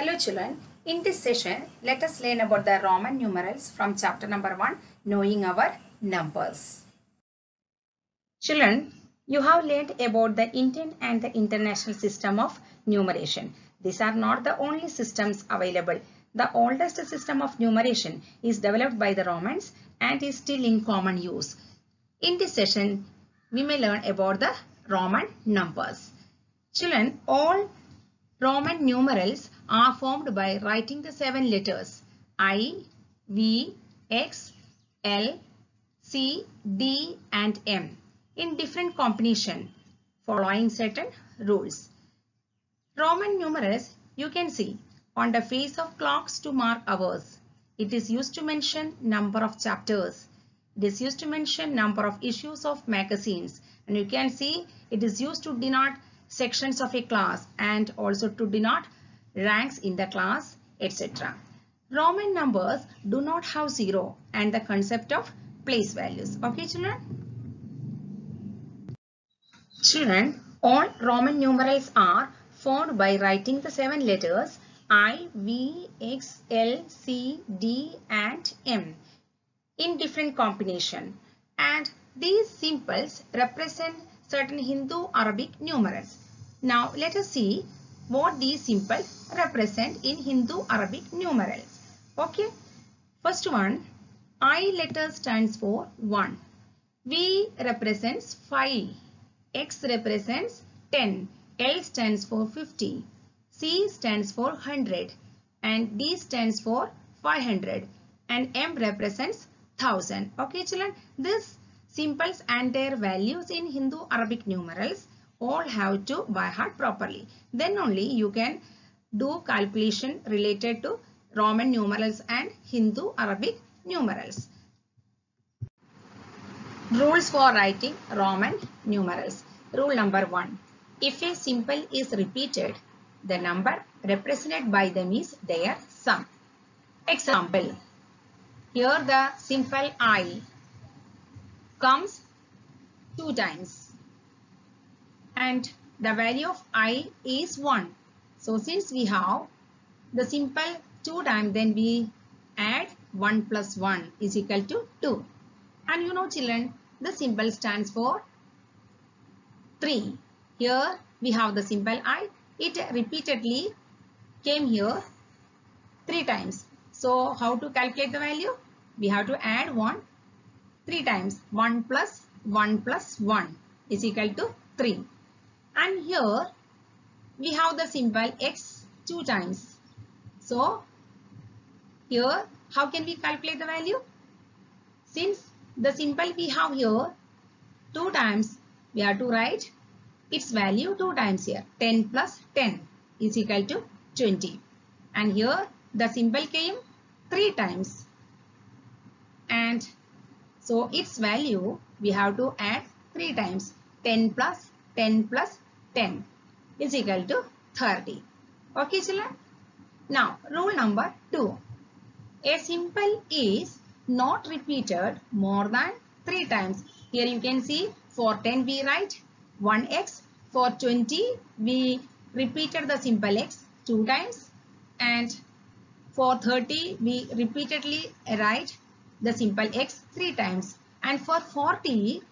Hello children, in this session let us learn about the Roman numerals from chapter number 1, knowing our numbers. Children, you have learned about the Indian and the international system of numeration. These are not the only systems available. The oldest system of numeration is developed by the Romans and is still in common use. In this session, we may learn about the Roman numbers. Children, all Roman numerals are formed by writing the 7 letters I, V, X, L, C, D and M in different combination following certain rules. Roman numerals you can see on the face of clocks to mark hours. It is used to mention number of chapters. It is used to mention number of issues of magazines, and you can see it is used to denote sections of a class and also to denote ranks in the class, etc. Roman numbers do not have zero and the concept of place values. Okay children? Children, all Roman numerals are formed by writing the 7 letters I, V, X, L, C, D and M in different combination, and these symbols represent certain Hindu-Arabic numerals. Now let us see what these symbols represent in Hindu-Arabic numerals. Okay, first one, I letter stands for 1, V represents 5, X represents 10, L stands for 50, C stands for 100 and D stands for 500 and M represents 1000. Okay children, these symbols and their values in Hindu-Arabic numerals all have to by heart properly. Then only you can do calculation related to Roman numerals and Hindu-Arabic numerals. Rules for writing Roman numerals. Rule number 1. If a symbol is repeated, the number represented by them is their sum. Example. Here the symbol I comes 2 times and the value of I is 1. So since we have the symbol 2 times, then we add 1 plus 1 is equal to 2. And you know children, the symbol stands for 3. Here we have the symbol I. It repeatedly came here 3 times. So how to calculate the value? We have to add 1 3 times. 1 plus 1 is equal to 3. And here we have the symbol X 2 times. So here how can we calculate the value? Since the symbol we have here 2 times, we have to write its value 2 times here. 10 plus 10 is equal to 20. And here the symbol came 3 times. And so its value we have to add 3 times. 10 plus 10 plus 10 is equal to 30. Okay children? Now rule number 2. A symbol is not repeated more than 3 times. Here you can see for 10 we write 1x. For 20 we repeated the symbol x 2 times. And for 30 we repeatedly write the symbol x 3 times. And for 40,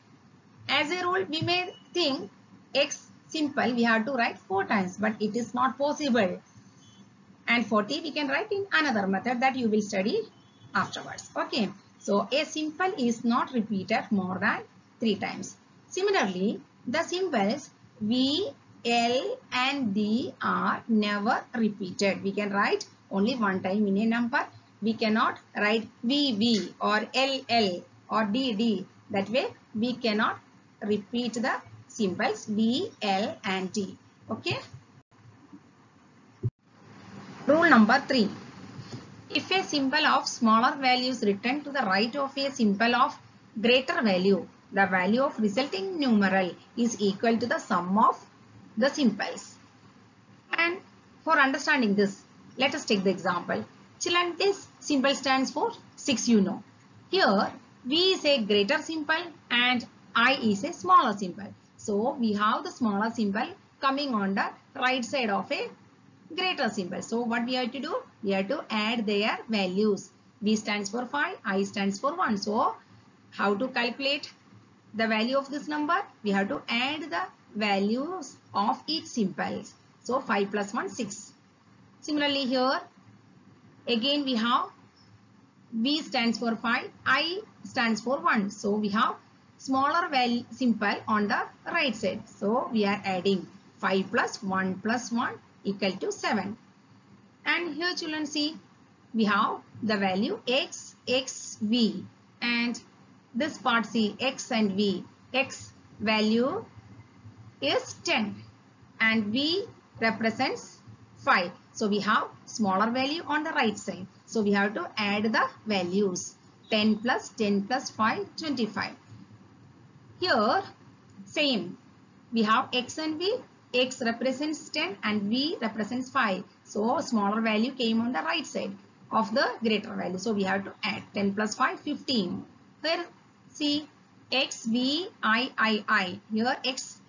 as a rule we may think x symbol we have to write 4 times, but it is not possible. And 40 we can write in another method that you will study afterwards. Okay, so a symbol is not repeated more than 3 times. Similarly, the symbols V, L and D are never repeated. We can write only 1 time in a number. We cannot write VV or LL or DD. That way we cannot repeat the symbols V, L and D. Okay. Rule number 3. If a symbol of smaller value is written to the right of a symbol of greater value, the value of resulting numeral is equal to the sum of the symbols. And for understanding this, let us take the example. Children, this symbol stands for 6, you know. Here V is a greater symbol and I is a smaller symbol. So we have the smaller symbol coming on the right side of a greater symbol. So what we have to do? We have to add their values. V stands for 5, I stands for 1. So how to calculate the value of this number? We have to add the values of each symbol. So 5 plus 1, 6. Similarly here, again we have V stands for 5, I stands for 1. So we have smaller value symbol on the right side. So we are adding 5 plus 1 plus 1 equal to 7. And here children see, we have the value x, x, v. And this part see x and v. X value is 10 and v represents 5. So we have smaller value on the right side. So we have to add the values. 10 plus 5, 25. Here same. We have x and v. X represents 10 and v represents 5. So smaller value came on the right side of the greater value. So we have to add 10 plus 5, 15. Here see x, v, I. Here x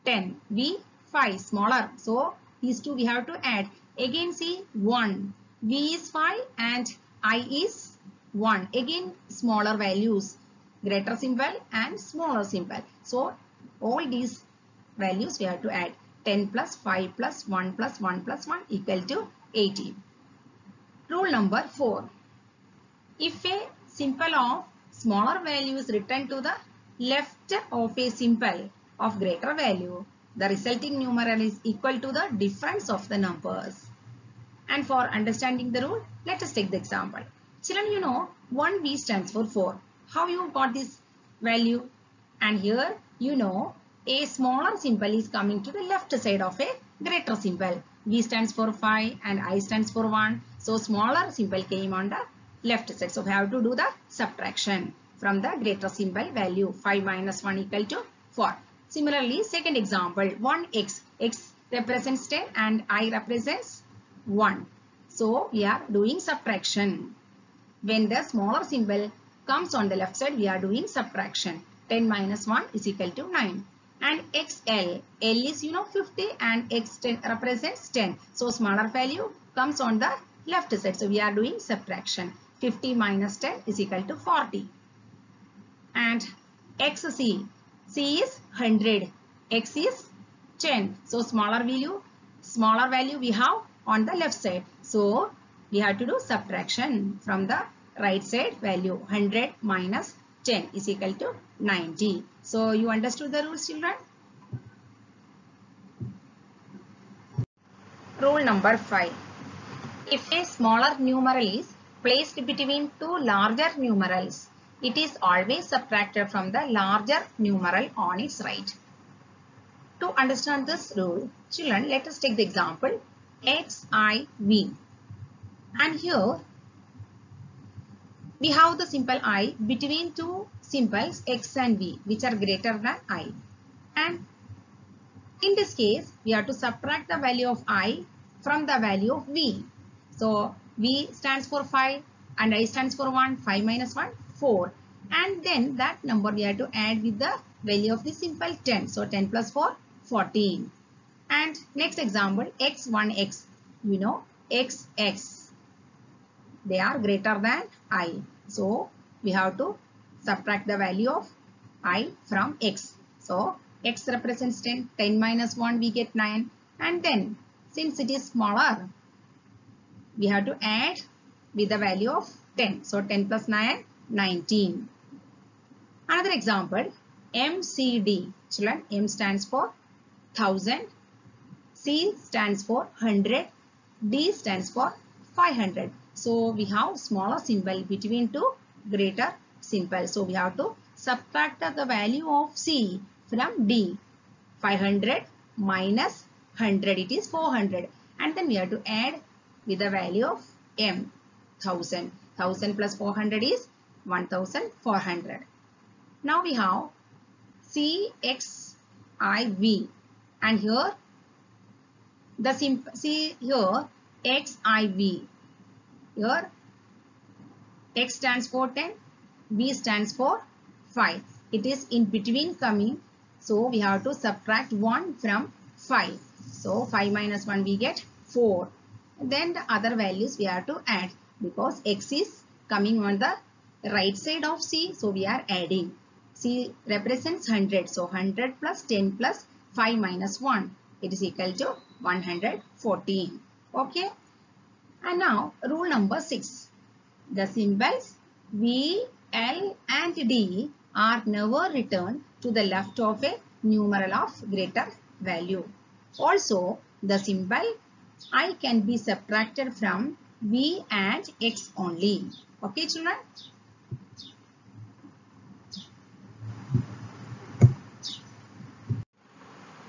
10, v 5, smaller. So these two we have to add. Again see 1, v is 5 and I is 1. Again smaller values, greater symbol and smaller symbol. So all these values we have to add. 10 plus 5 plus 1 plus 1 plus 1 equal to 18. Rule number 4. If a symbol of smaller value is written to the left of a symbol of greater value, the resulting numeral is equal to the difference of the numbers. And for understanding the rule, let us take the example. Children, you know 1V stands for 4. How you got this value? And here you know a smaller symbol is coming to the left side of a greater symbol. V stands for 5 and I stands for 1. So smaller symbol came on the left side. So we have to do the subtraction from the greater symbol value. 5 minus 1 equal to 4. Similarly, second example, 1x. X represents 10 and I represents 1. So we are doing subtraction. When the smaller symbol comes on the left side, we are doing subtraction. 10 minus 1 is equal to 9. And XL, L is 50 and X10 represents 10. So smaller value comes on the left side. So we are doing subtraction. 50 minus 10 is equal to 40. And XC, C is 100, X is 10. So smaller value we have on the left side. So we have to do subtraction from the right side value. 100 minus 10 is equal to 90. So you understood the rules, children? Rule number 5. If a smaller numeral is placed between two larger numerals, it is always subtracted from the larger numeral on its right. To understand this rule, children, let us take the example XIV. And here we have the symbol I between two symbols X and V, which are greater than I. And in this case, we have to subtract the value of I from the value of V. So V stands for 5 and I stands for 1. 5 minus 1, 4. And then that number we have to add with the value of the symbol 10. So 10 plus 4, 14. And next example, X1X. We know XX. They are greater than I. So we have to subtract the value of I from X. So X represents 10. 10 minus 1 we get 9. And then since it is smaller, we have to add with the value of 10. So 10 plus 9, 19. Another example, MCD. Children, M stands for 1000. C stands for 100. D stands for 500. So we have smaller symbol between two greater symbols. So we have to subtract the value of C from D. 500 minus 100, it is 400. And then we have to add with the value of M, 1000. 1000 plus 400 is 1400. Now we have CXIV. And here the see here XIV. Here X stands for 10, V stands for 5. It is in between coming. So we have to subtract 1 from 5. So 5 minus 1 we get 4. Then the other values we have to add because x is coming on the right side of C. So we are adding. C represents 100. So 100 plus 10 plus 5 minus 1. It is equal to 114. Okay. And now rule number 6. The symbols V, L and D are never returned to the left of a numeral of greater value. Also, the symbol I can be subtracted from V and X only. Okay, children?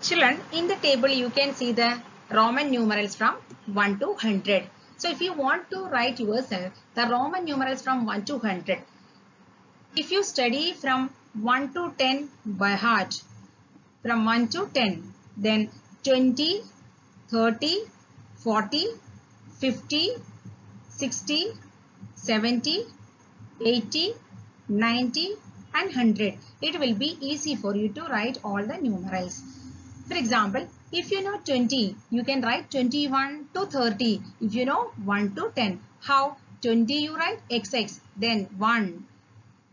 Children, in the table you can see the Roman numerals from 1 to 100. So if you want to write yourself the Roman numerals from 1 to 100, if you study from 1 to 10 by heart, from 1 to 10, then 20, 30, 40, 50, 60, 70, 80, 90 and 100. It will be easy for you to write all the numerals. For example, if you know 20, you can write 21 to 30. If you know 1 to 10, how? 20 you write XX, then 1.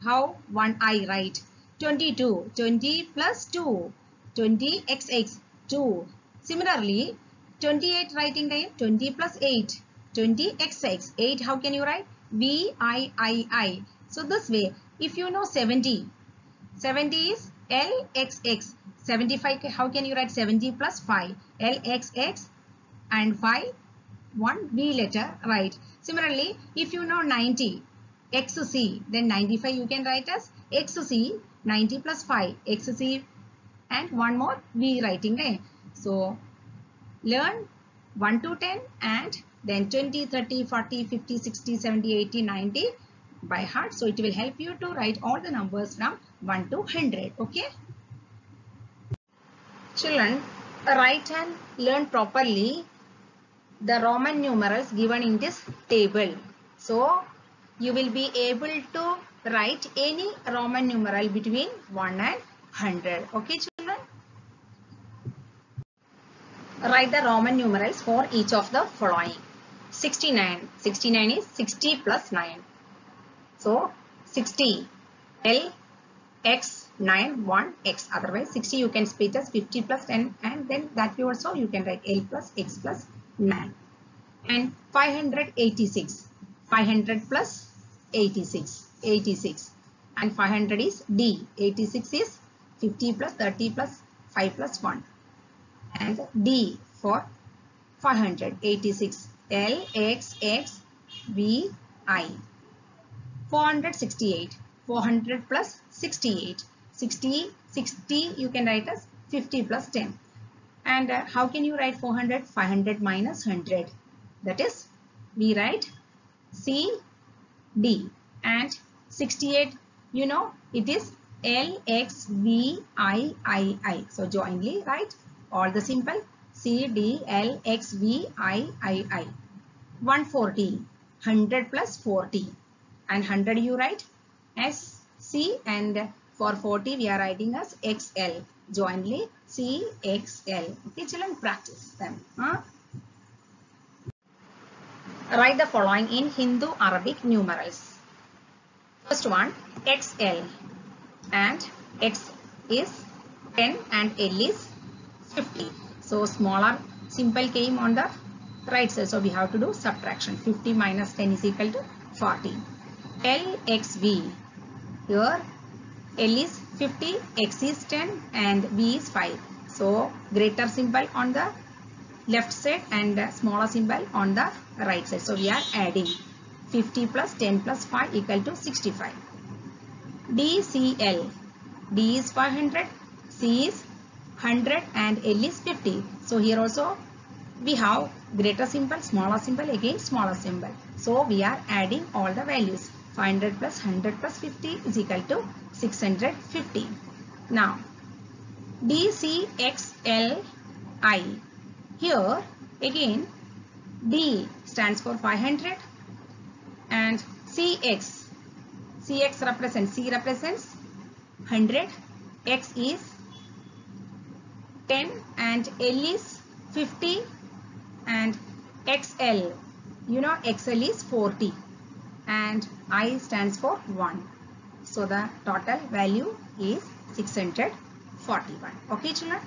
How? 1 I write. 22, 20 plus 2, 20 XX, 2. Similarly, 28 writing time, 20 plus 8, 20 XX, 8. How can you write? VIII. So this way, if you know 70, 70 is LXX. 75, how can you write 70 plus 5? LXX and 5, 1 V letter, right. Similarly, if you know 90, XC, then 95 you can write as XC, 90 plus 5, XC and one more V writing. Right? So, learn 1 to 10 and then 20, 30, 40, 50, 60, 70, 80, 90 by heart. So, it will help you to write all the numbers from 1 to 100. Okay. Children, write and learn properly the Roman numerals given in this table. So, you will be able to write any Roman numeral between 1 and 100. Okay, children? Write the Roman numerals for each of the following. 69. 69 is 60 plus 9. So, 60. L, X, 9, 1, X. Otherwise, 60 you can split as 50 plus 10 and then that way also you can write L plus X plus 9. And 586. 500 plus 86. 86. And 500 is D. 86 is 50 plus 30 plus 5 plus 1. And D for 586. L, X, X, V, I. 468. 400 plus 68. 60 you can write as 50 plus 10. And how can you write 400? 500 minus 100. That is, we write C, D. And 68, you know, it is L, X, V, I. So, jointly write all the symbol C, D, L, X, V, I. 140. 100 plus 40. And 100 you write S, C, and for 40 we are writing as XL. Jointly C, XL. Okay, children, practice them. Write the following in Hindu Arabic numerals. First one, XL, and X is 10 and L is 50. So, smaller symbol came on the right side. So, we have to do subtraction. 50 minus 10 is equal to 40. LXV. Here L is 50, X is 10 and V is 5. So, greater symbol on the left side and smaller symbol on the right side. So, we are adding 50 plus 10 plus 5 equal to 65. DCL. D is 500, C is 100 and L is 50. So, here also we have greater symbol, smaller symbol, again smaller symbol. So, we are adding all the values. 500 plus 100 plus 50 is equal to 650. Now, DCXLI. Here again D stands for 500 and CX. CX represents, C represents 100, X is 10 and L is 50 and XL. You know XL is 40 and I stands for 1. So the total value is 641. Okay children.